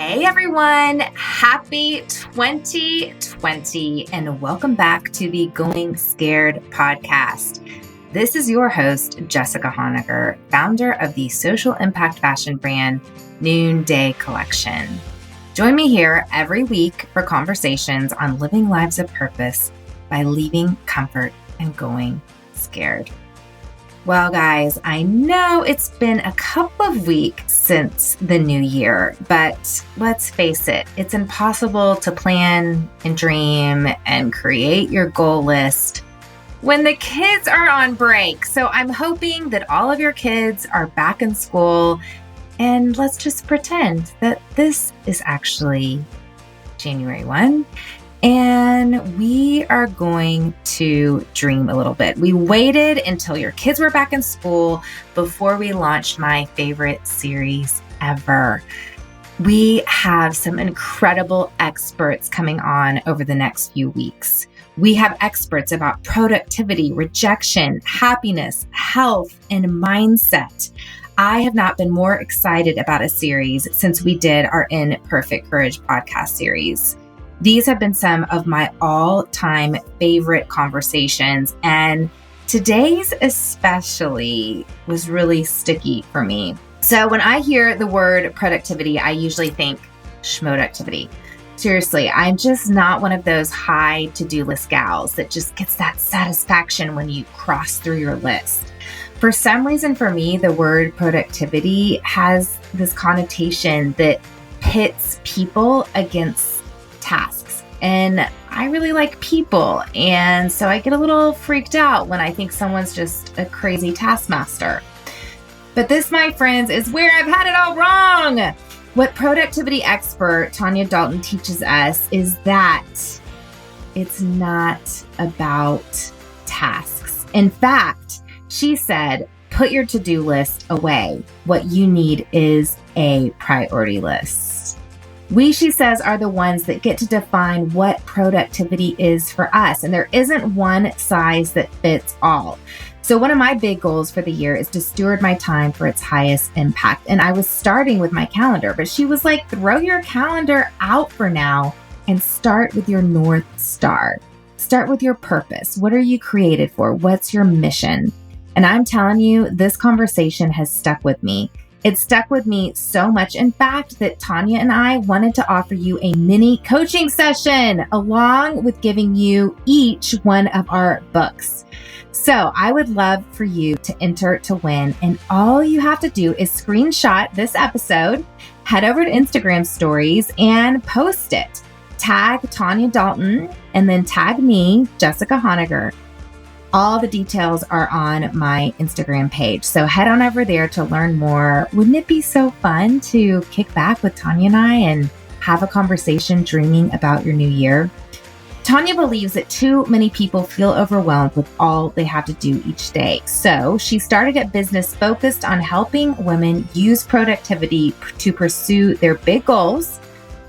Hey everyone, happy 2020 and welcome back to the Going Scared podcast. This is your host, Jessica Honegger, founder of the social impact fashion brand Noonday Collection. Join me here every week for conversations on living lives of purpose by leaving comfort and going scared. Well, guys, I know it's been a couple of weeks since the new year, but let's face it, it's impossible to plan and dream and create your goal list when the kids are on break. So I'm hoping that all of your kids are back in school, and let's just pretend that this is actually January 1. And we are going to dream a little bit. We waited until your kids were back in school before we launched my favorite series ever. We have some incredible experts coming on over the next few weeks. We have experts about productivity, rejection, happiness, health, and mindset. I have not been more excited about a series since we did our Imperfect Courage podcast series. These have been some of my all-time favorite conversations, and today's especially was really sticky for me. So when I hear the word productivity, I usually think schmoductivity. Seriously, I'm just not one of those high to-do list gals that just gets that satisfaction when you cross through your list. For some reason, for me, the word productivity has this connotation that pits people against tasks. And I really like people. And so I get a little freaked out when I think someone's just a crazy taskmaster. But this, my friends, is where I've had it all wrong. What productivity expert Tonya Dalton teaches us is that it's not about tasks. In fact, she said, put your to-do list away. What you need is a priority list. We, she says, are the ones that get to define what productivity is for us. And there isn't one size that fits all. So one of my big goals for the year is to steward my time for its highest impact. And I was starting with my calendar, but she was like, throw your calendar out for now and start with your North Star. Start with your purpose. What are you created for? What's your mission? And I'm telling you, this conversation has stuck with me. It stuck with me so much, in fact, that Tonya and I wanted to offer you a mini coaching session along with giving you each one of our books. So I would love for you to enter to win. And all you have to do is screenshot this episode, head over to Instagram stories and post it. Tag Tonya Dalton and then tag me, Jessica Honegger. All the details are on my Instagram page. So head on over there to learn more. Wouldn't it be so fun to kick back with Tonya and I and have a conversation dreaming about your new year? Tonya believes that too many people feel overwhelmed with all they have to do each day. So she started a business focused on helping women use productivity to pursue their big goals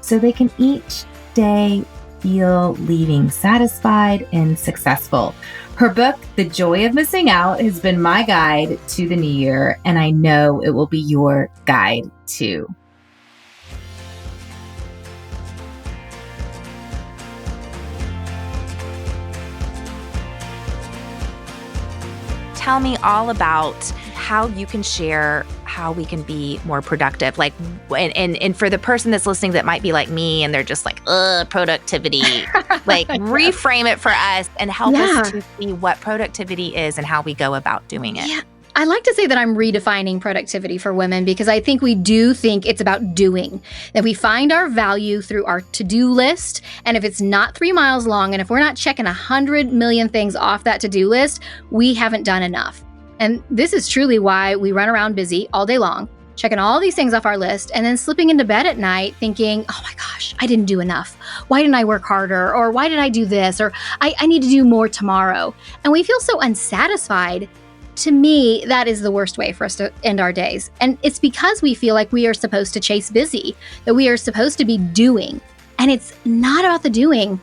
so they can each day feel leaving satisfied and successful. Her book, The Joy of Missing Out, has been my guide to the new year, and I know it will be your guide too. Tell me all about how you can share how we can be more productive. Like, and for the person that's listening that might be like me and they're just like, productivity, like reframe it for us and help us to see what productivity is and how we go about doing it. Yeah. I like to say that I'm redefining productivity for women because I think we do think it's about doing, that we find our value through our to-do list. And if it's not 3 miles long and if we're not checking 100 million things off that to-do list, we haven't done enough. And this is truly why we run around busy all day long, checking all these things off our list and then slipping into bed at night thinking, oh my gosh, I didn't do enough. Why didn't I work harder? Or why did I do this? Or I need to do more tomorrow. And we feel so unsatisfied. To me, that is the worst way for us to end our days. And it's because we feel like we are supposed to chase busy, that we are supposed to be doing. And it's not about the doing.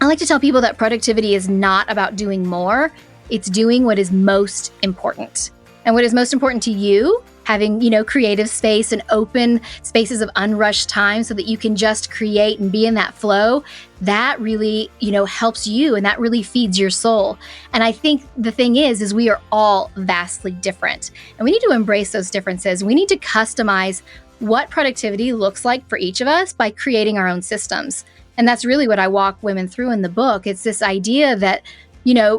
I like to tell people that productivity is not about doing more. It's doing what is most important. And what is most important to you having, creative space and open spaces of unrushed time so that you can just create and be in that flow, that really, helps you, and that really feeds your soul. And I think the thing is we are all vastly different, and we need to embrace those differences. We need to customize what productivity looks like for each of us by creating our own systems. And that's really what I walk women through in the book. It's this idea that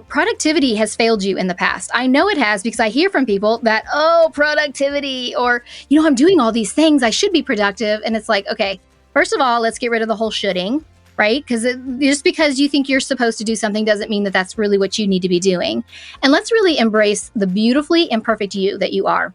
productivity has failed you in the past. I know it has, because I hear from people that, productivity, or, I'm doing all these things, I should be productive. And it's like, okay, first of all, let's get rid of the whole shoulding, right? Because just because you think you're supposed to do something doesn't mean that that's really what you need to be doing. And let's really embrace the beautifully imperfect you that you are.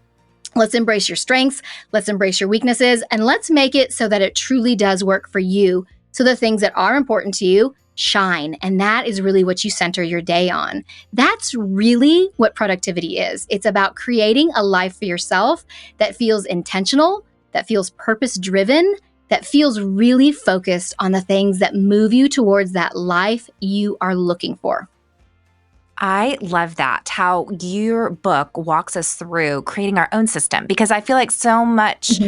Let's embrace your strengths, let's embrace your weaknesses, and let's make it so that it truly does work for you. So the things that are important to you shine. And that is really what you center your day on. That's really what productivity is. It's about creating a life for yourself that feels intentional, that feels purpose-driven, that feels really focused on the things that move you towards that life you are looking for. I love that, how your book walks us through creating our own system, because I feel like so much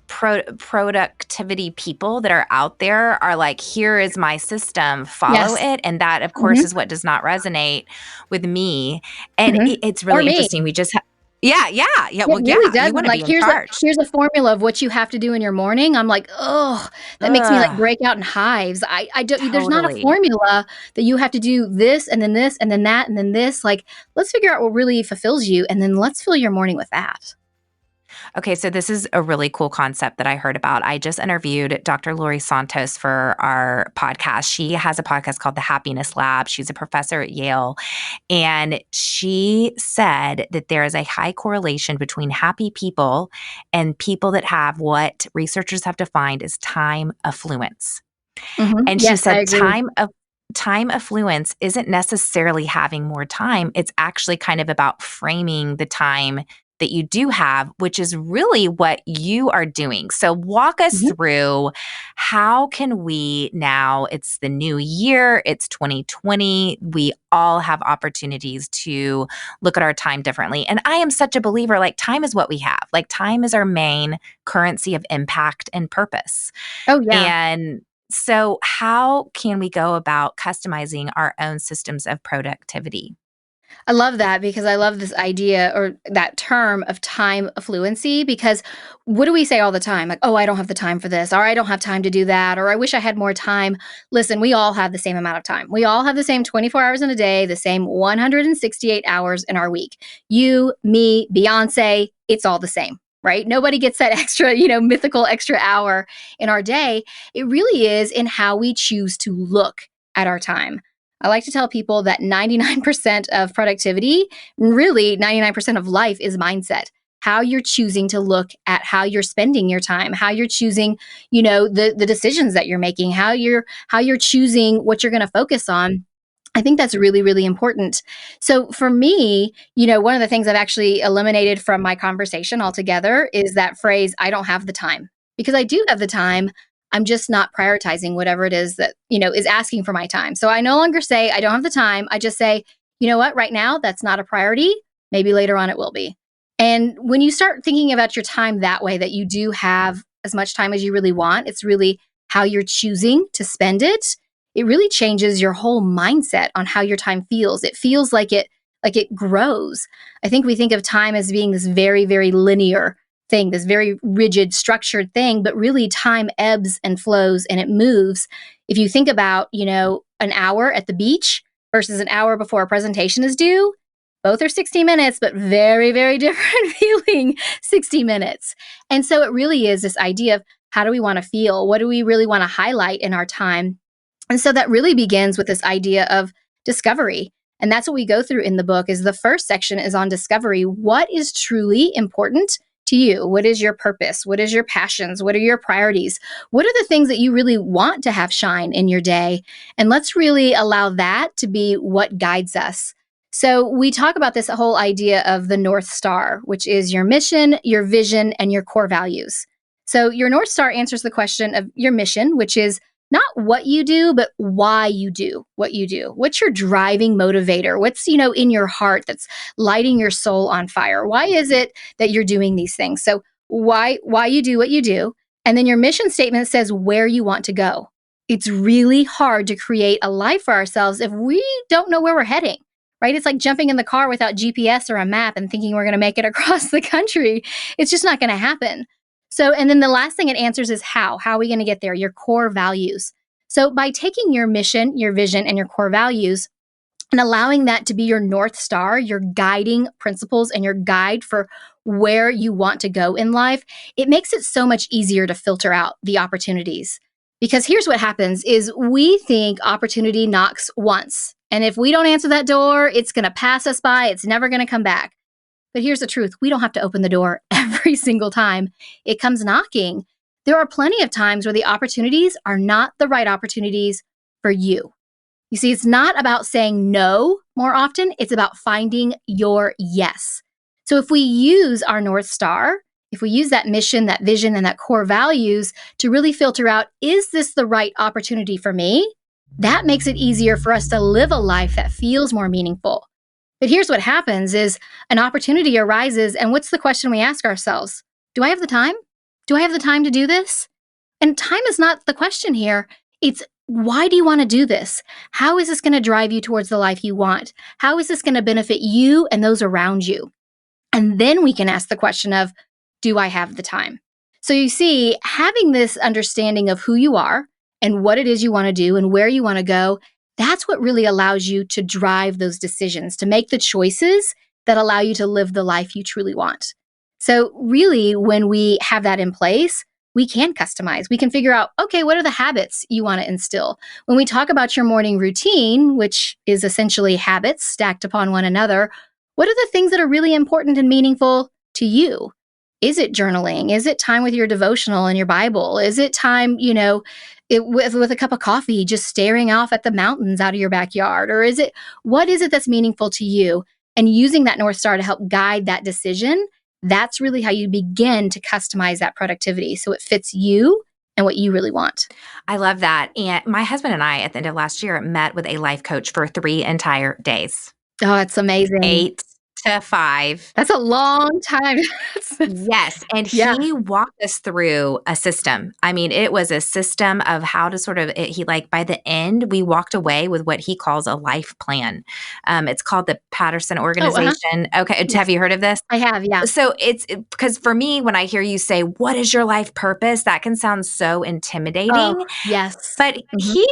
productivity people that are out there are like, here is my system, follow it. And that, of course, is what does not resonate with me. And it's really interesting. We just Well, really does. You want to be in charge. Here's a formula of what you have to do in your morning. I'm like, that makes me like break out in hives. I don't. Totally. There's not a formula that you have to do this and then this and then that and then this. Like, let's figure out what really fulfills you, and then let's fill your morning with that. Okay, so this is a really cool concept that I heard about. I just interviewed Dr. Lori Santos for our podcast. She has a podcast called The Happiness Lab. She's a professor at Yale. And she said that there is a high correlation between happy people and people that have what researchers have defined as time affluence. And she said time affluence isn't necessarily having more time. It's actually kind of about framing the time that you do have, which is really what you are doing. So walk us through, how can we now, it's the new year, it's 2020, we all have opportunities to look at our time differently. And I am such a believer, like, time is what we have. Like, time is our main currency of impact and purpose. Oh, yeah. And so how can we go about customizing our own systems of productivity? I love that, because I love this idea, or that term, of time affluency, because what do we say all the time? Like, I don't have the time for this, or I don't have time to do that, or I wish I had more time. Listen, we all have the same amount of time. We all have the same 24 hours in a day, the same 168 hours in our week. You, me, Beyonce, it's all the same, right? Nobody gets that extra, mythical extra hour in our day. It really is in how we choose to look at our time. I like to tell people that 99% of productivity, really 99% of life, is mindset. How you're choosing to look at how you're spending your time, how you're choosing, the decisions that you're making, how you're choosing what you're going to focus on. I think that's really, really important. So for me, one of the things I've actually eliminated from my conversation altogether is that phrase, I don't have the time. Because I do have the time, I'm just not prioritizing whatever it is that, is asking for my time. So I no longer say I don't have the time. I just say, you know what, right now, that's not a priority. Maybe later on it will be. And when you start thinking about your time that way, that you do have as much time as you really want, it's really how you're choosing to spend it. It really changes your whole mindset on how your time feels. It feels like it grows. I think we think of time as being this very, very linear thing, this very rigid, structured thing, but really time ebbs and flows and it moves. If you think about, an hour at the beach versus an hour before a presentation is due, both are 60 minutes, but very, very different feeling 60 minutes. And so it really is this idea of, how do we want to feel? What do we really want to highlight in our time? And so that really begins with this idea of discovery. And that's what we go through in the book. Is the first section is on discovery. What is truly important to you? What is your purpose? What is your passions? What are your priorities? What are the things that you really want to have shine in your day? And let's really allow that to be what guides us. So we talk about this whole idea of the North Star, which is your mission, your vision, and your core values. So your North Star answers the question of your mission, which is, not what you do, but why you do what you do. What's your driving motivator? What's, in your heart that's lighting your soul on fire? Why is it that you're doing these things? So why you do what you do. And then your mission statement says where you want to go. It's really hard to create a life for ourselves if we don't know where we're heading, right? It's like jumping in the car without GPS or a map and thinking we're going to make it across the country. It's just not going to happen. So, and then the last thing it answers is how. How are we going to get there? Your core values. So by taking your mission, your vision, and your core values and allowing that to be your North Star, your guiding principles and your guide for where you want to go in life, it makes it so much easier to filter out the opportunities. Because here's what happens is we think opportunity knocks once. And if we don't answer that door, it's going to pass us by. It's never going to come back. But here's the truth. We don't have to open the door every single time it comes knocking. There are plenty of times where the opportunities are not the right opportunities for you. You see, it's not about saying no more often. It's about finding your yes. So if we use our North Star, if we use that mission, that vision, and that core values to really filter out, is this the right opportunity for me? That makes it easier for us to live a life that feels more meaningful. But here's what happens is an opportunity arises, and what's the question we ask ourselves? Do I have the time? Do I have the time to do this? And time is not the question here. It's why do you want to do this? How is this going to drive you towards the life you want? How is this going to benefit you and those around you? And then we can ask the question of, do I have the time? So you see, having this understanding of who you are and what it is you want to do and where you want to go, that's what really allows you to drive those decisions, to make the choices that allow you to live the life you truly want. So really, when we have that in place, we can customize. We can figure out, okay, what are the habits you want to instill? When we talk about your morning routine, which is essentially habits stacked upon one another, what are the things that are really important and meaningful to you? Is it journaling? Is it time with your devotional and your Bible? Is it time, with a cup of coffee, just staring off at the mountains out of your backyard? Or what is it that's meaningful to you? And using that North Star to help guide that decision, that's really how you begin to customize that productivity so it fits you and what you really want. I love that. And my husband and I, at the end of last year, met with a life coach for 3 entire days. Oh, it's amazing. 8 to 5. That's a long time. Yes. And he walked us through a system. I mean, it was a system of how to by the end, we walked away with what he calls a life plan. It's called the Patterson Organization. Okay. Yes. Have you heard of this? I have, yeah. So because for me, when I hear you say, what is your life purpose? That can sound so intimidating. Oh, yes. But he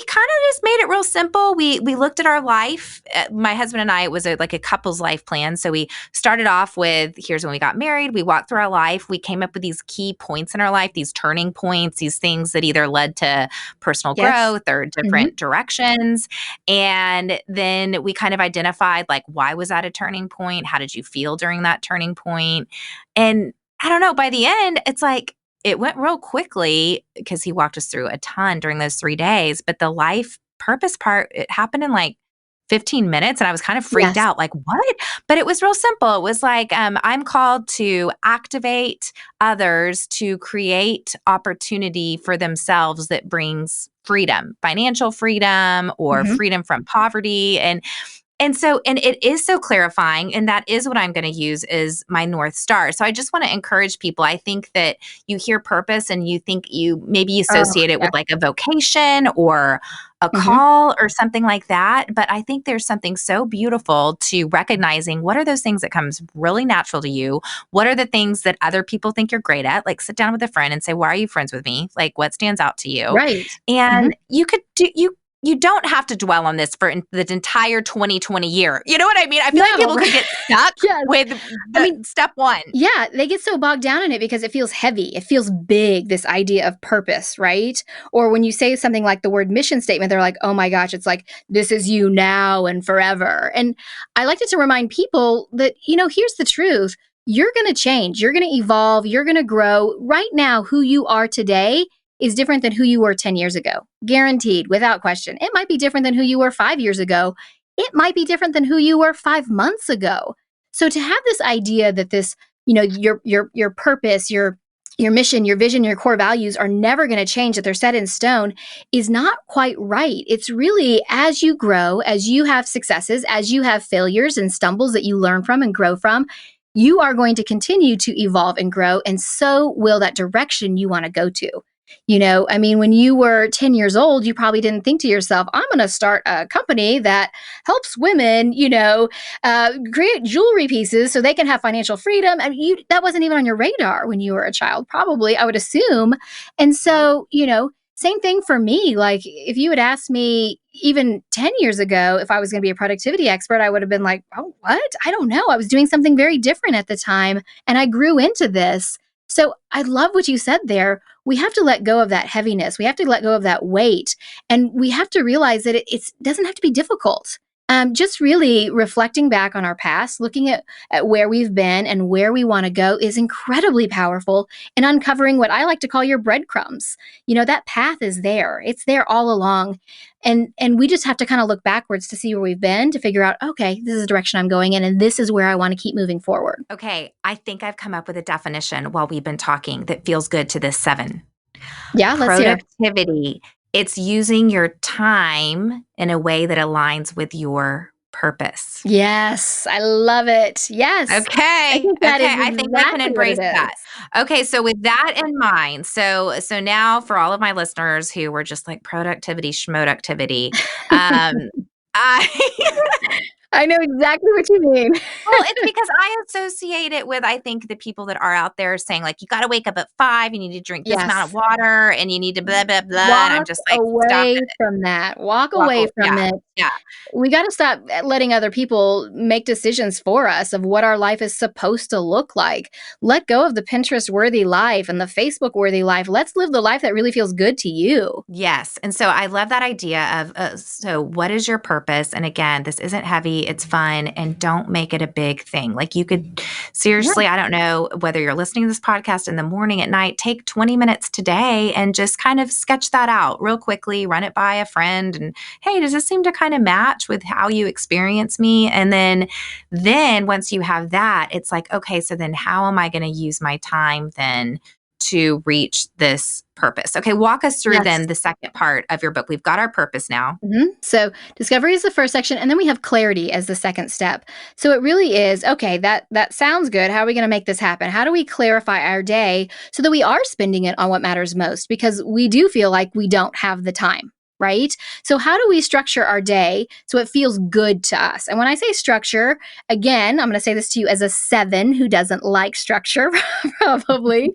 kind of just made it real simple. We looked at our life. My husband and I, it was a couple's life plan. So we started off with, here's when we got married. We walked through our life. We came up with these key points in our life, these turning points, these things that either led to personal growth or different directions. And then we kind of identified, why was that a turning point? How did you feel during that turning point? And I don't know, by the end, it's it went real quickly because he walked us through a ton during those 3 days. But the life purpose part, it happened in 15 minutes. And I was kind of freaked out, what? But it was real simple. It was I'm called to activate others to create opportunity for themselves that brings freedom, financial freedom or freedom from poverty. And it is so clarifying, and that is what I'm going to use is my North Star. So I just want to encourage people. I think that you hear purpose and you think you maybe associate it with a vocation or a call or something like that. But I think there's something so beautiful to recognizing what are those things that comes really natural to you? What are the things that other people think you're great at? Sit down with a friend and say, why are you friends with me? What stands out to you? Right. And you don't have to dwell on this for the entire 2020 year. You know what I mean? I feel like people could get stuck with step one. Yeah, they get so bogged down in it because it feels heavy. It feels big, this idea of purpose, right? Or when you say something like the word mission statement, they're like, oh my gosh, it's this is you now and forever. And I like to remind people that, here's the truth. You're going to change. You're going to evolve. You're going to grow. Right now, who you are today is different than who you were 10 years ago. Guaranteed, without question. It might be different than who you were 5 years ago. It might be different than who you were 5 months ago. So to have this idea that this, your purpose, your your mission, your vision, your core values are never going to change, that they're set in stone, is not quite right. It's really as you grow, as you have successes, as you have failures and stumbles that you learn from and grow from, you are going to continue to evolve and grow. And so will that direction you want to go to. I mean, when you were 10 years old, you probably didn't think to yourself, I'm going to start a company that helps women, create jewelry pieces so they can have financial freedom. And that wasn't even on your radar when you were a child, probably, I would assume. And so, same thing for me. Like, if you had asked me even 10 years ago if I was going to be a productivity expert, I would have been like, oh, what? I don't know. I was doing something very different at the time, and I grew into this. So I love what you said there. We have to let go of that heaviness. We have to let go of that weight. And we have to realize that it doesn't have to be difficult. Just really reflecting back on our past, looking at where we've been and where we want to go is incredibly powerful in uncovering what I like to call your breadcrumbs. That path is there. It's there all along. And we just have to kind of look backwards to see where we've been, to figure out, okay, this is the direction I'm going in, and this is where I want to keep moving forward. Okay, I think I've come up with a definition while we've been talking that feels good to this 7. Yeah, let's hear. Productivity. It's using your time in a way that aligns with your purpose. Yes, I love it. Yes. Okay. I think I can embrace that. Okay, so with that in mind, so now for all of my listeners who were just like productivity, schmoductivity, I know exactly what you mean. Well, it's because I associate it with, I think, the people that are out there saying, like, you got to wake up at 5, you need to drink this amount of water, and you need to blah, blah, blah. Walk and I'm just like, away from that. Walk away from it. Yeah. We got to stop letting other people make decisions for us of what our life is supposed to look like. Let go of the Pinterest-worthy life and the Facebook-worthy life. Let's live the life that really feels good to you. Yes. And so I love that idea of, so what is your purpose? And again, this isn't heavy. It's fun, and don't make it a big thing. Like, you could seriously, I don't know whether you're listening to this podcast in the morning, at night, take 20 minutes today and just kind of sketch that out real quickly, run it by a friend, and hey, does this seem to kind of match with how you experience me? And then once you have that, it's like, okay, so then how am I going to use my time then to reach this purpose? Okay, walk us through then the second part of your book. We've got our purpose now. Mm-hmm. So discovery is the first section, and then we have clarity as the second step. So it really is, okay, that sounds good. How are we going to make this happen? How do we clarify our day so that we are spending it on what matters most? Because we do feel like we don't have the time. Right? So how do we structure our day so it feels good to us? And when I say structure, again, I'm going to say this to you as a 7 who doesn't like structure, probably.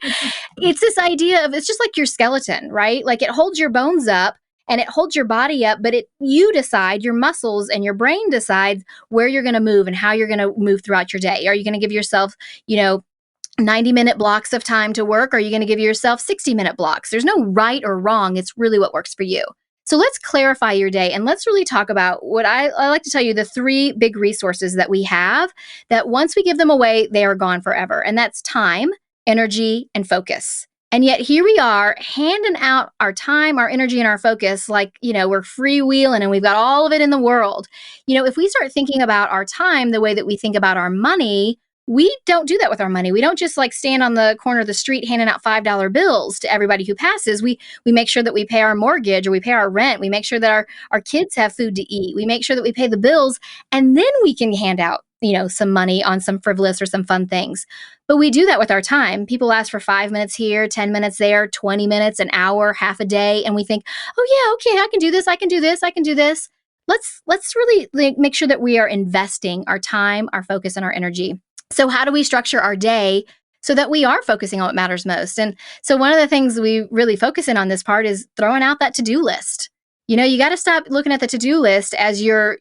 It's this idea of, it's just like your skeleton, right? Like, it holds your bones up and it holds your body up, but you decide, your muscles and your brain decides where you're going to move and how you're going to move throughout your day. Are you going to give yourself, 90-minute blocks of time to work? Or are you going to give yourself 60-minute blocks? There's no right or wrong. It's really what works for you. So let's clarify your day, and let's really talk about what I like to tell you, the 3 big resources that we have, that once we give them away, they are gone forever. And that's time, energy, and focus. And yet here we are handing out our time, our energy, and our focus like, we're freewheeling and we've got all of it in the world. If we start thinking about our time the way that we think about our money, we don't do that with our money. We don't just like stand on the corner of the street handing out $5 bills to everybody who passes. We make sure that we pay our mortgage, or we pay our rent. We make sure that our kids have food to eat. We make sure that we pay the bills, and then we can hand out, some money on some frivolous or some fun things. But we do that with our time. People ask for 5 minutes here, 10 minutes there, 20 minutes, an hour, half a day. And we think, oh yeah, okay, I can do this. I can do this. I can do this. Let's really make sure that we are investing our time, our focus, and our energy. So how do we structure our day so that we are focusing on what matters most? And so one of the things we really focus in on this part is throwing out that to-do list. You got to stop looking at the to-do list as your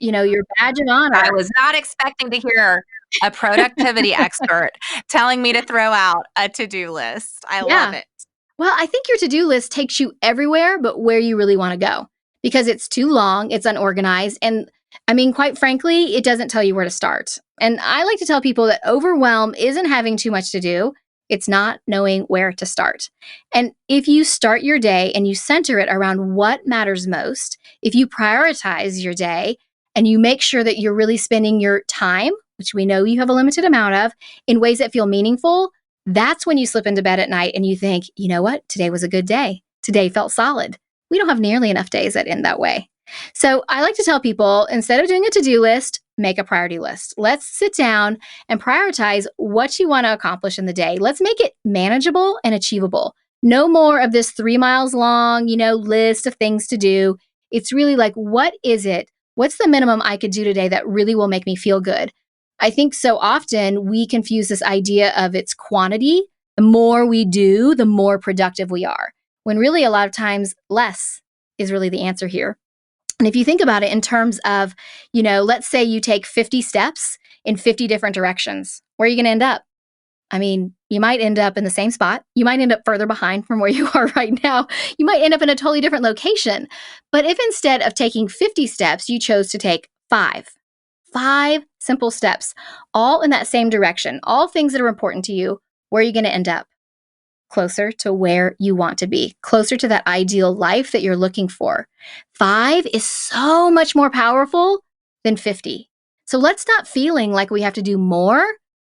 badge of honor. I was not expecting to hear a productivity expert telling me to throw out a to-do list. I love it. Well, I think your to-do list takes you everywhere but where you really want to go, because it's too long, it's unorganized, and I mean, quite frankly, it doesn't tell you where to start. And I like to tell people that overwhelm isn't having too much to do. It's not knowing where to start. And if you start your day and you center it around what matters most, if you prioritize your day and you make sure that you're really spending your time, which we know you have a limited amount of, in ways that feel meaningful, That's when you slip into bed at night and you think, you know what? Today was a good day. Today felt solid. We don't have nearly enough days that end that way. So I like to tell people, instead of doing a to-do list, make a priority list. Let's sit down and prioritize what you want to accomplish in the day. Let's make it manageable and achievable. No more of this 3 miles long, list of things to do. It's really like, what is it? What's the minimum I could do today that really will make me feel good? I think so often we confuse this idea of its quantity. The more we do, the more productive we are. When really a lot of times less is really the answer here. And if you think about it in terms of, let's say you take 50 steps in 50 different directions, where are you going to end up? I mean, you might end up in the same spot. You might end up further behind from where you are right now. You might end up in a totally different location. But if instead of taking 50 steps, you chose to take 5 simple steps, all in that same direction, all things that are important to you, where are you going to end up? Closer to where you want to be, closer to that ideal life that you're looking for. 5 is so much more powerful than 50. So let's stop feeling like we have to do more.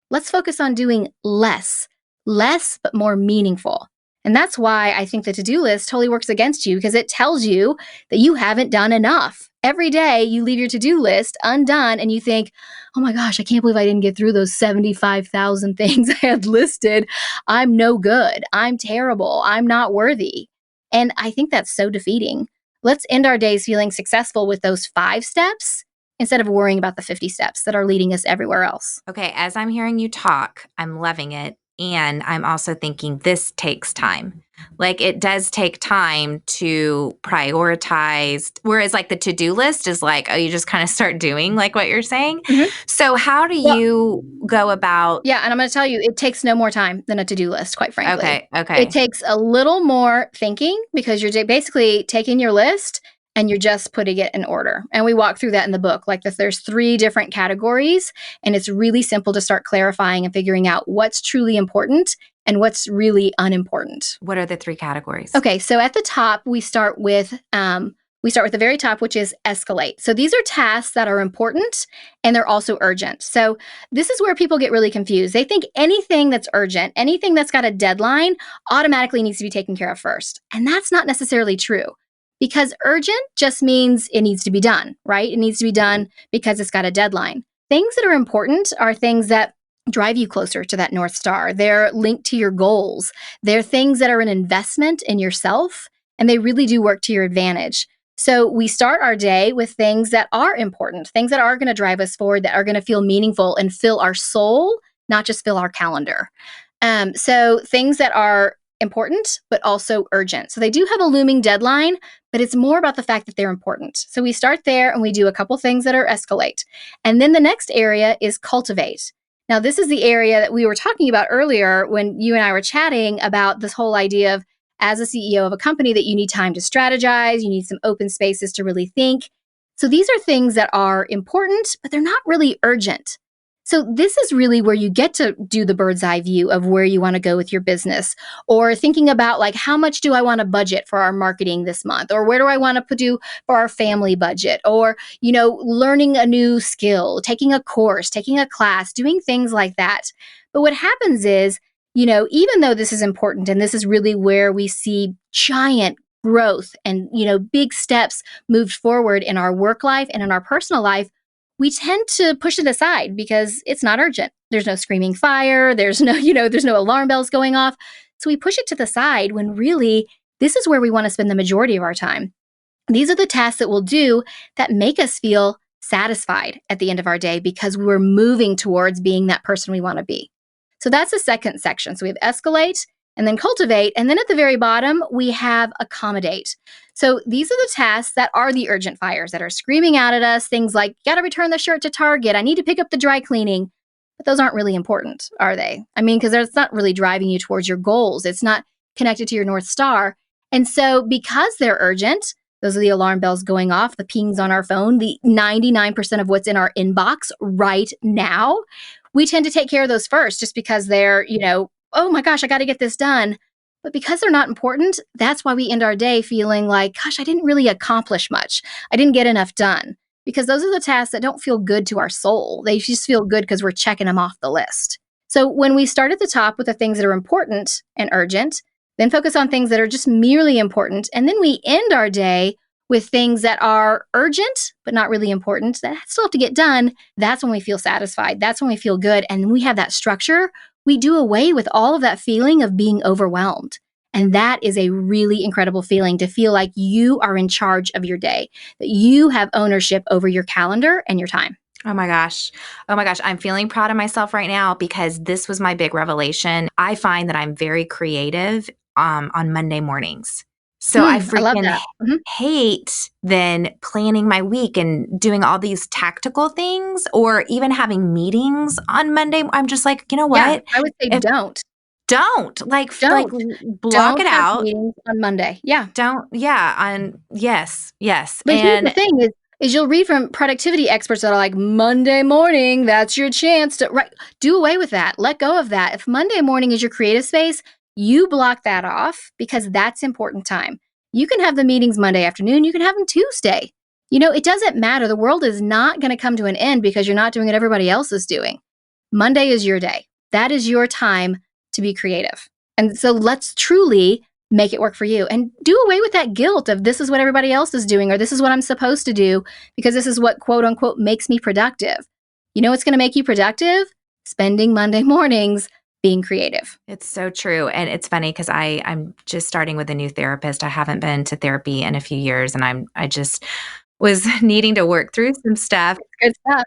Let's focus on doing less but more meaningful. And that's why I think the to-do list totally works against you, because it tells you that you haven't done enough. Every day you leave your to-do list undone and you think, oh my gosh, I can't believe I didn't get through those 75,000 things I had listed. I'm no good. I'm terrible. I'm not worthy. And I think that's so defeating. Let's end our days feeling successful with those 5 steps instead of worrying about the 50 steps that are leading us everywhere else. Okay, as I'm hearing you talk, I'm loving it. And I'm also thinking this takes time. Like, it does take time to prioritize, whereas like the to-do list is like, oh, you just kind of start doing like what you're saying. Mm-hmm. So how do you go about? Yeah, and I'm going to tell you, it takes no more time than a to-do list, quite frankly. Okay. It takes a little more thinking, because you're basically taking your list and you're just putting it in order. And we walk through that in the book. Like, there's 3 different categories, and it's really simple to start clarifying and figuring out what's truly important and what's really unimportant. What are the 3 categories? Okay, so at the top, we start with the very top, which is escalate. So these are tasks that are important and they're also urgent. So this is where people get really confused. They think anything that's urgent, anything that's got a deadline, automatically needs to be taken care of first. And that's not necessarily true. Because urgent just means it needs to be done, right? It needs to be done because it's got a deadline. Things that are important are things that drive you closer to that North Star. They're linked to your goals. They're things that are an investment in yourself, and they really do work to your advantage. So we start our day with things that are important, things that are going to drive us forward, that are going to feel meaningful and fill our soul, not just fill our calendar. So things that are important, but also urgent. So they do have a looming deadline, but it's more about the fact that they're important. So we start there and we do a couple things that are escalate. And then the next area is cultivate. Now, this is the area that we were talking about earlier when you and I were chatting about this whole idea of, as a CEO of a company, that you need time to strategize, you need some open spaces to really think. So these are things that are important, but they're not really urgent. So this is really where you get to do the bird's eye view of where you want to go with your business, or thinking about, like, how much do I want to budget for our marketing this month? Or where do I want to do for our family budget? Or, learning a new skill, taking a course, taking a class, doing things like that. But what happens is, even though this is important and this is really where we see giant growth and, big steps moved forward in our work life and in our personal life, we tend to push it aside because it's not urgent. There's no screaming fire. There's no, there's no alarm bells going off. So we push it to the side when really this is where we want to spend the majority of our time. These are the tasks that we'll do that make us feel satisfied at the end of our day because we're moving towards being that person we want to be. So that's the second section. So we have escalate and then cultivate. And then at the very bottom, we have accommodate. So these are the tasks that are the urgent fires that are screaming out at us. Things like, got to return the shirt to Target. I need to pick up the dry cleaning. But those aren't really important, are they? I mean, because it's not really driving you towards your goals. It's not connected to your North Star. And so because they're urgent, those are the alarm bells going off, the pings on our phone, the 99% of what's in our inbox right now, we tend to take care of those first just because they're, oh my gosh, I got to get this done. But because they're not important, that's why we end our day feeling like, gosh, I didn't really accomplish much. I didn't get enough done. Because those are the tasks that don't feel good to our soul. They just feel good because we're checking them off the list. So when we start at the top with the things that are important and urgent, then focus on things that are just merely important, and then we end our day with things that are urgent but not really important that still have to get done, that's when we feel satisfied. That's when we feel good. And we have that structure. We do away with all of that feeling of being overwhelmed. And that is a really incredible feeling, to feel like you are in charge of your day, that you have ownership over your calendar and your time. Oh my gosh. Oh my gosh. I'm feeling proud of myself right now because this was my big revelation. I find that I'm very creative on Monday mornings. So I I love freaking that. Mhm. hate then planning my week and doing all these tactical things or even having meetings on Monday. I'm just like, you know Yeah, what? I would say If don't like don't, block don't it have out. meetings on Monday. Yeah. Don't, yeah, on yes. But here's the And thing is you'll read from productivity experts that are like, Monday morning, that's your chance to, right? Do away with that. Let go of that. If Monday morning is your creative space, you block that off because that's important time. You can have the meetings Monday afternoon. You can have them Tuesday. It doesn't matter. The world is not going to come to an end because you're not doing what everybody else is doing. Monday is your day. That is your time to be creative. And so let's truly make it work for you and do away with that guilt of this is what everybody else is doing or this is what I'm supposed to do because this is what quote unquote makes me productive. You know what's going to make you productive? Spending Monday mornings being creative. it's so true. And it's funny because I'm just starting with a new therapist. I haven't been to therapy in a few years, and I just was needing to work through some stuff. Good stuff.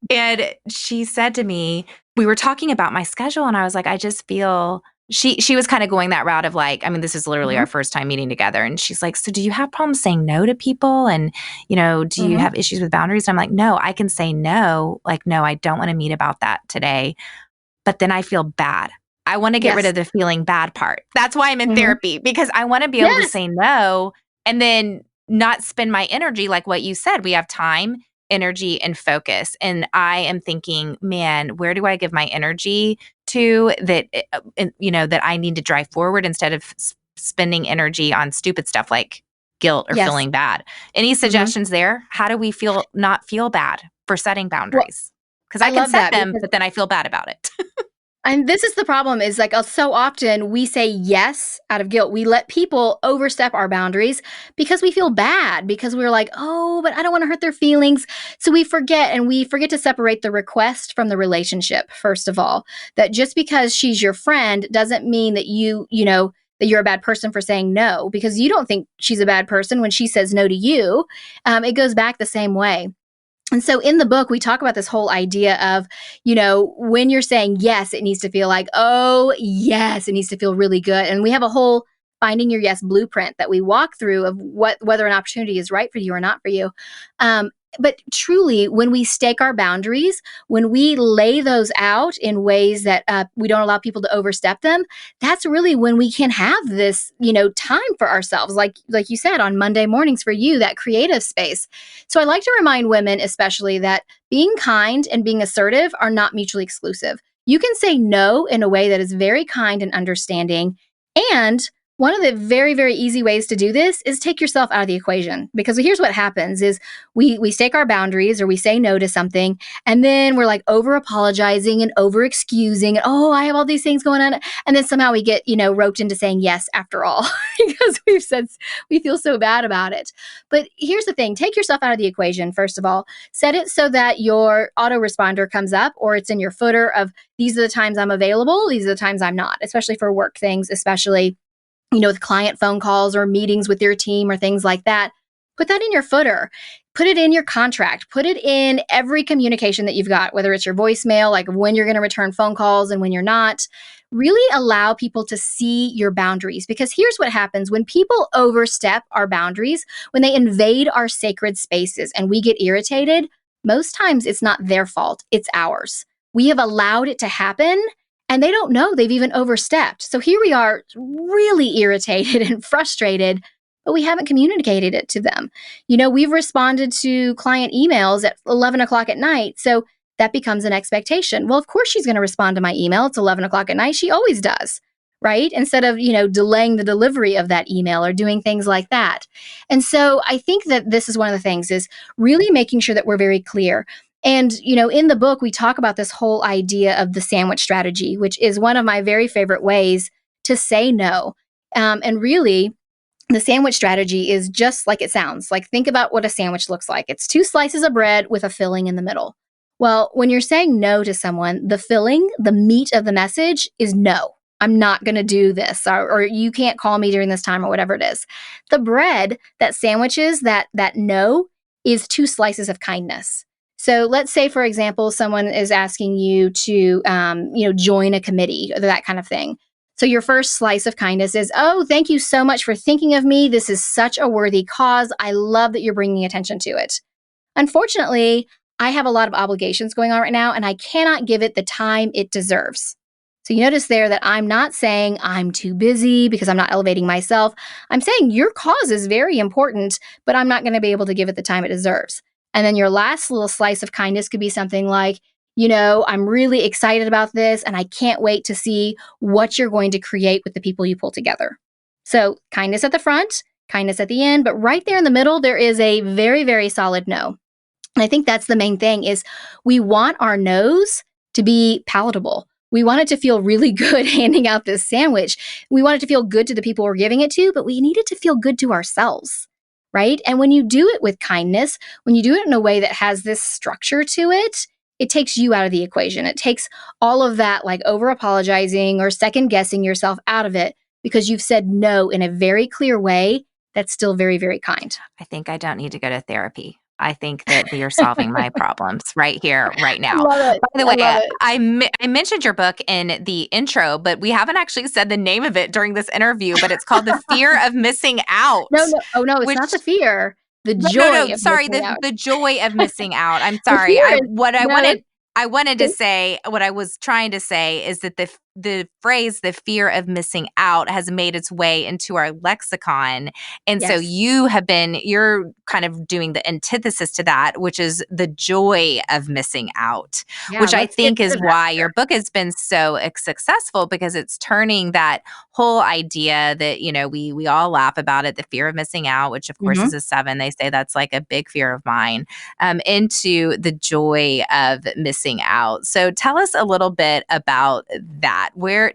And she said to me, we were talking about my schedule, and I was like, I just feel she was kind of going that route of like, I mean, this is literally Mm-hmm. our first time meeting together. And she's like, so do you have problems saying no to people? And, do you Mm-hmm. have issues with boundaries? And I'm like, no, I can say no. Like, no, I don't want to meet about that today. But then I feel bad. I want to get rid Yes. of the feeling bad part. That's why I'm in Mm-hmm. therapy, because I want to be able to Yes. say no and then not spend my energy like what you said. We have time, energy, and focus. And I am thinking, man, where do I give my energy to that, that I need to drive forward instead of spending energy on stupid stuff like guilt or Yes. feeling bad. Any suggestions there? How do we not feel bad for setting Well, boundaries? Because I can love set that them, because but then I feel bad about it. and this is the problem is like so often we say yes out of guilt. We let people overstep our boundaries because we feel bad because we're like, oh, but I don't want to hurt their feelings. So we forget to separate the request from the relationship. First of all, that just because she's your friend doesn't mean that that you're a bad person for saying no, because you don't think she's a bad person when she says no to you. It goes back the same way. And so in the book, we talk about this whole idea of, when you're saying yes, it needs to feel like, oh, yes, it needs to feel really good. And we have a whole finding your yes blueprint that we walk through of whether an opportunity is right for you or not for you. But truly, when we stake our boundaries, when we lay those out in ways that we don't allow people to overstep them, that's really when we can have this, time for ourselves. Like you said, on Monday mornings for you, that creative space. So I like to remind women, especially, that being kind and being assertive are not mutually exclusive. You can say no in a way that is very kind and understanding. And one of the very, very easy ways to do this is take yourself out of the equation. Because here's what happens is we stake our boundaries or we say no to something, and then we're like over apologizing and over excusing. Oh, I have all these things going on. And then somehow we get, roped into saying yes after all because we feel so bad about it. But here's the thing, take yourself out of the equation. First of all, set it so that your autoresponder comes up or it's in your footer of these are the times I'm available. These are the times I'm not, especially for work things, especially with client phone calls or meetings with your team or things like that. Put that in your footer. Put it in your contract. Put it in every communication that you've got, whether it's your voicemail, like when you're going to return phone calls and when you're not. Really allow people to see your boundaries, because here's what happens when people overstep our boundaries, when they invade our sacred spaces and we get irritated, most times it's not their fault, it's ours. We have allowed it to happen. And they don't know they've even overstepped. So here we are really irritated and frustrated, but we haven't communicated it to them. We've responded to client emails at 11 o'clock at night. So that becomes an expectation. Well, of course she's going to respond to my email. It's 11 o'clock at night. She always does, right? Instead of, delaying the delivery of that email or doing things like that. And so I think that this is one of the things is really making sure that we're very clear. And, in the book, we talk about this whole idea of the sandwich strategy, which is one of my very favorite ways to say no. And really, the sandwich strategy is just like it sounds. Like, think about what a sandwich looks like. It's 2 slices of bread with a filling in the middle. Well, when you're saying no to someone, the filling, the meat of the message is no. I'm not going to do this, or you can't call me during this time, or whatever it is. The bread that sandwiches that no is 2 slices of kindness. So let's say, for example, someone is asking you to, join a committee, or that kind of thing. So your first slice of kindness is, oh, thank you so much for thinking of me. This is such a worthy cause. I love that you're bringing attention to it. Unfortunately, I have a lot of obligations going on right now, and I cannot give it the time it deserves. So you notice there that I'm not saying I'm too busy because I'm not elevating myself. I'm saying your cause is very important, but I'm not going to be able to give it the time it deserves. And then your last little slice of kindness could be something like, I'm really excited about this, and I can't wait to see what you're going to create with the people you pull together. So kindness at the front, kindness at the end, but right there in the middle, there is a very, very solid no. And I think that's the main thing is we want our no's to be palatable. We want it to feel really good handing out this sandwich. We want it to feel good to the people we're giving it to, but we need it to feel good to ourselves, right? And when you do it with kindness, when you do it in a way that has this structure to it, it takes you out of the equation. It takes all of that like over apologizing or second guessing yourself out of it because you've said no in a very clear way that's still very, very kind. I think I don't need to go to therapy. I think that you're solving my problems right here, right now. Love it. By the way, I love it. I mentioned your book in the intro, but we haven't actually said the name of it during this interview, but it's called The Fear of Missing Out. No. Oh, no, it's not the fear. The joy. Sorry, the joy of missing out. I'm sorry. I wanted to say, what I was trying to say is that the phrase, the fear of missing out, has made its way into our lexicon. And so you're kind of doing the antithesis to that, which is the joy of missing out, which I think is why your book has been so successful, because it's turning that whole idea that, we all laugh about it, the fear of missing out, which of course is a 7. They say that's like a big fear of mine, into the joy of missing out. So tell us a little bit about that.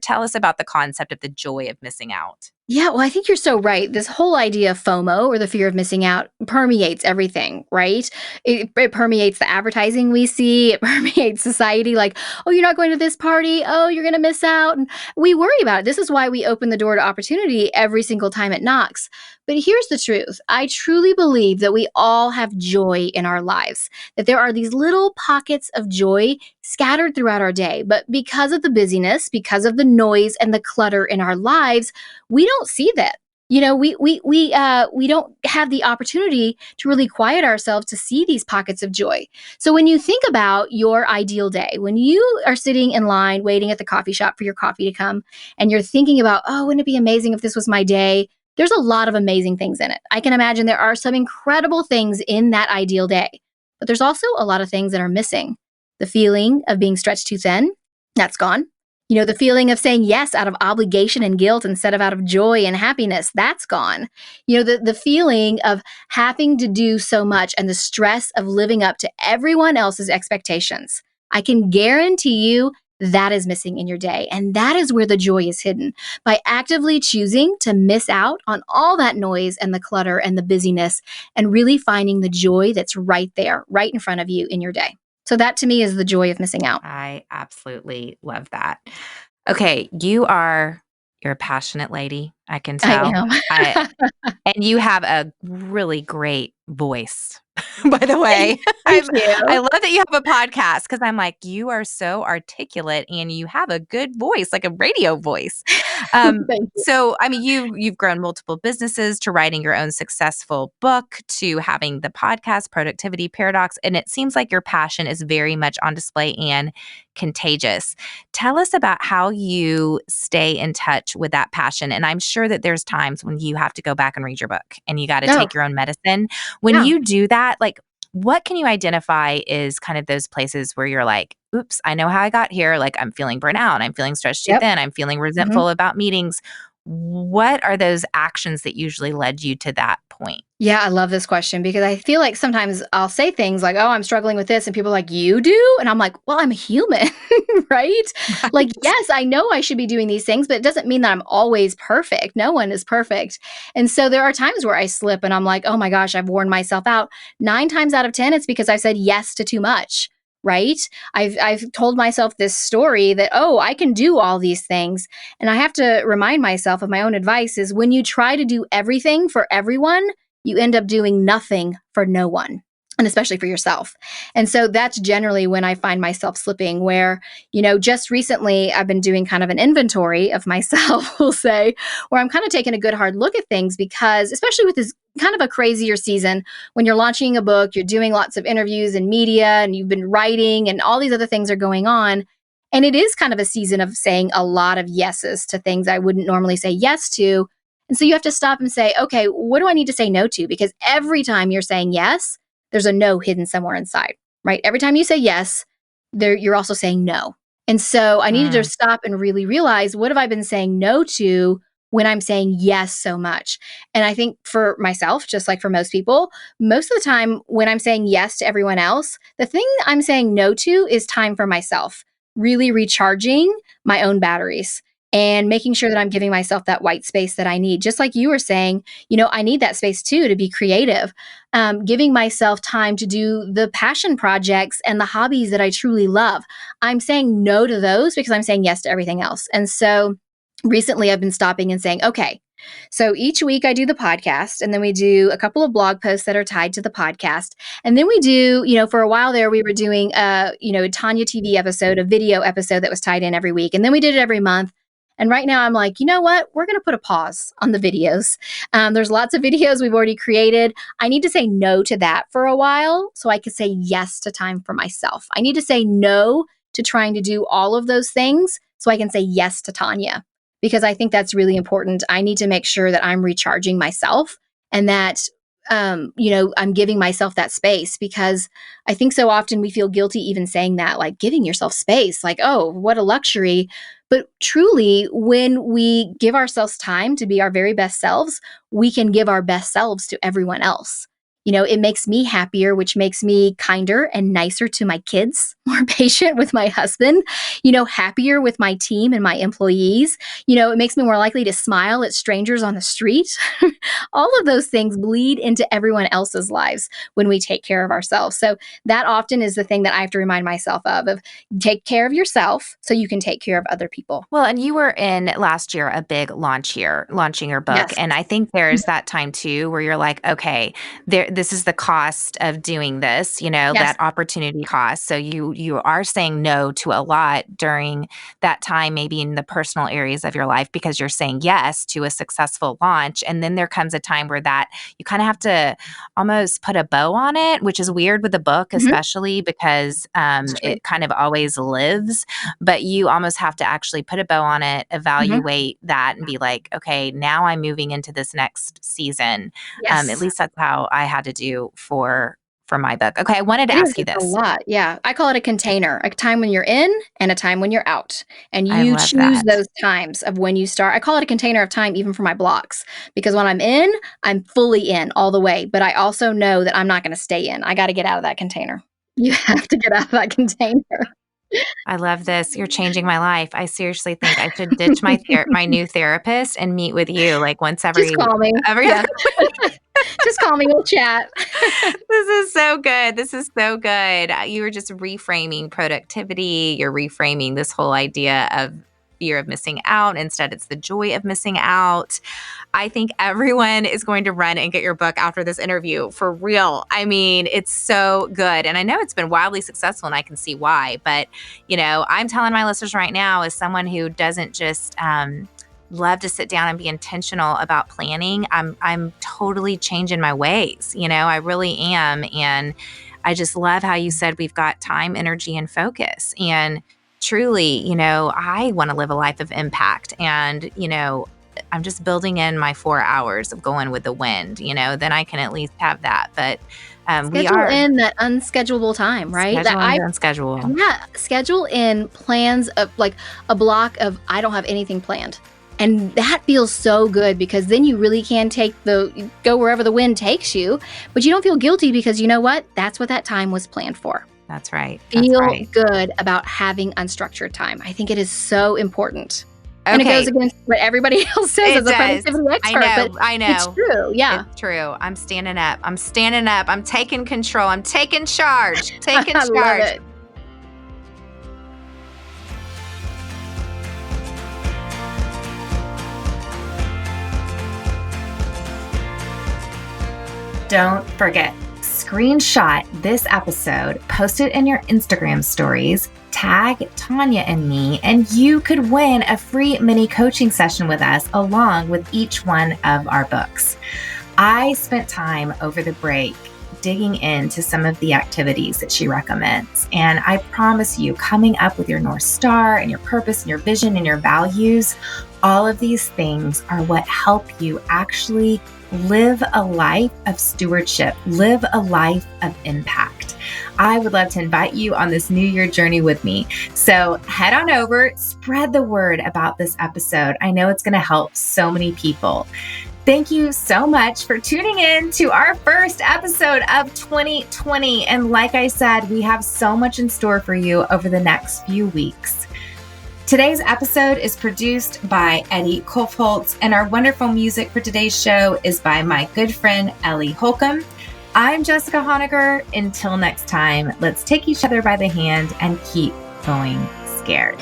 Tell us about the concept of the joy of missing out. Yeah, well, I think you're so right. This whole idea of FOMO, or the fear of missing out, permeates everything, right? It permeates the advertising we see. It permeates society, like, oh, you're not going to this party. Oh, you're going to miss out. And we worry about it. This is why we open the door to opportunity every single time it knocks. But here's the truth. I truly believe that we all have joy in our lives, that there are these little pockets of joy scattered throughout our day. But because of the busyness, because of the noise and the clutter in our lives, we don't see that. We don't have the opportunity to really quiet ourselves to see these pockets of joy. So when you think about your ideal day, when you are sitting in line waiting at the coffee shop for your coffee to come, and you're thinking about, oh, wouldn't it be amazing if this was my day? There's a lot of amazing things in it. I can imagine there are some incredible things in that ideal day, but there's also a lot of things that are missing. The feeling of being stretched too thin, that's gone. The feeling of saying yes out of obligation and guilt instead of out of joy and happiness, that's gone. The feeling of having to do so much and the stress of living up to everyone else's expectations. I can guarantee you that is missing in your day. And that is where the joy is hidden, by actively choosing to miss out on all that noise and the clutter and the busyness, and really finding the joy that's right there, right in front of you in your day. So that to me is the joy of missing out. I absolutely love that. Okay, you're a passionate lady, I can tell. I am. And you have a really great voice, by the way. Thank you. I love that you have a podcast, because I'm like, you are so articulate and you have a good voice, like a radio voice. Thank you. So, you've grown multiple businesses, to writing your own successful book, to having the podcast, Productivity Paradox. And it seems like your passion is very much on display and contagious. Tell us about how you stay in touch with that passion. And I'm sure that there's times when you have to go back and read your book and you got to take your own medicine. When you do that, like, what can you identify is kind of those places where you're like, oops, I know how I got here. Like, I'm feeling burnt out. I'm feeling stretched too thin. I'm feeling resentful about meetings. What are those actions that usually led you to that point? Yeah, I love this question because I feel like sometimes I'll say things like, oh, I'm struggling with this. And people are like, you do? And I'm like, well, I'm a human, right? Like, yes, I know I should be doing these things, but it doesn't mean that I'm always perfect. No one is perfect. And so there are times where I slip and I'm like, oh my gosh, I've worn myself out. 9 times out of 10, it's because I said yes to too much. Right? I've told myself this story that, oh, I can do all these things. And I have to remind myself of my own advice is when you try to do everything for everyone, you end up doing nothing for no one, and especially for yourself. And so that's generally when I find myself slipping where, just recently I've been doing kind of an inventory of myself, we'll say, where I'm kind of taking a good hard look at things because especially with this kind of a crazier season, when you're launching a book, you're doing lots of interviews and media and you've been writing and all these other things are going on. And it is kind of a season of saying a lot of yeses to things I wouldn't normally say yes to. And so you have to stop and say, okay, what do I need to say no to? Because every time you're saying yes, there's a no hidden somewhere inside, right? Every time you say yes, you're also saying no. And so I needed to stop and really realize, what have I been saying no to when I'm saying yes so much? And I think for myself, just like for most people, most of the time when I'm saying yes to everyone else, the thing I'm saying no to is time for myself, really recharging my own batteries. And making sure that I'm giving myself that white space that I need. Just like you were saying, I need that space too to be creative. Giving myself time to do the passion projects and the hobbies that I truly love. I'm saying no to those because I'm saying yes to everything else. And so recently I've been stopping and saying, okay, so each week I do the podcast and then we do a couple of blog posts that are tied to the podcast. And then we do, for a while there, we were doing a Tonya TV episode, a video episode that was tied in every week. And then we did it every month. And right now I'm like, you know what? We're going to put a pause on the videos. There's lots of videos we've already created. I need to say no to that for a while so I can say yes to time for myself. I need to say no to trying to do all of those things so I can say yes to Tonya, because I think that's really important. I need to make sure that I'm recharging myself and that, I'm giving myself that space, because I think so often we feel guilty even saying that, like giving yourself space, like, oh, what a luxury. But truly, when we give ourselves time to be our very best selves, we can give our best selves to everyone else. It makes me happier, which makes me kinder and nicer to my kids, more patient with my husband, happier with my team and my employees. It makes me more likely to smile at strangers on the street. All of those things bleed into everyone else's lives when we take care of ourselves. So that often is the thing that I have to remind myself of take care of yourself so you can take care of other people. Well, and you were in last year, a big launch year, launching your book. Yes. And I think there's that time too, where you're like, okay, this is the cost of doing this, yes. That opportunity cost. So you are saying no to a lot during that time, maybe in the personal areas of your life, because you're saying yes to a successful launch. And then there comes a time where that you kind of have to almost put a bow on it, which is weird with a book, especially because it kind of always lives, but you almost have to actually put a bow on it, evaluate that and be like, okay, now I'm moving into this next season. Yes. At least that's how I had to do for my book. Okay, I wanted to ask you this. A lot. Yeah. I call it a container, a time when you're in and a time when you're out. And you choose those times of when you start. I call it a container of time even for my blocks, because when I'm in, I'm fully in all the way. But I also know that I'm not going to stay in. I got to get out of that container. You have to get out of that container. I love this. You're changing my life. I seriously think I should ditch my my new therapist and meet with you like once every. Just call me. Just call me. We'll chat. This is so good. This is so good. You were just reframing productivity. You're reframing this whole idea of fear of missing out. Instead, it's the joy of missing out. I think everyone is going to run and get your book after this interview, for real. I mean, it's so good. And I know it's been wildly successful and I can see why. But, I'm telling my listeners right now, as someone who doesn't just love to sit down and be intentional about planning, I'm totally changing my ways. I really am. And I just love how you said we've got time, energy, and focus. And truly, I want to live a life of impact. And, I'm just building in my 4 hours of going with the wind, then I can at least have that. But we are in that unschedulable time, right? Unschedule. Yeah. Schedule in plans of like a block of, I don't have anything planned. And that feels so good because then you really can go wherever the wind takes you, but you don't feel guilty because you know what? That's what that time was planned for. That's right. Feel good about having unstructured time. I think it is so important. And it goes against what everybody else says as a productivity expert. I know. It's true. Yeah. It's true. I'm standing up. I'm taking control. I'm taking charge. Taking charge. Love it. Don't forget, screenshot this episode, post it in your Instagram stories, tag Tonya and me, and you could win a free mini coaching session with us along with each one of our books. I spent time over the break digging into some of the activities that she recommends. And I promise you, coming up with your North Star and your purpose and your vision and your values, all of these things are what help you actually live a life of stewardship, live a life of impact. I would love to invite you on this New Year journey with me. So head on over, spread the word about this episode. I know it's going to help so many people. Thank you so much for tuning in to our first episode of 2020. And like I said, we have so much in store for you over the next few weeks. Today's episode is produced by Eddie Kolfholtz, and our wonderful music for today's show is by my good friend, Ellie Holcomb. I'm Jessica Honegger. Until next time, let's take each other by the hand and keep going scared.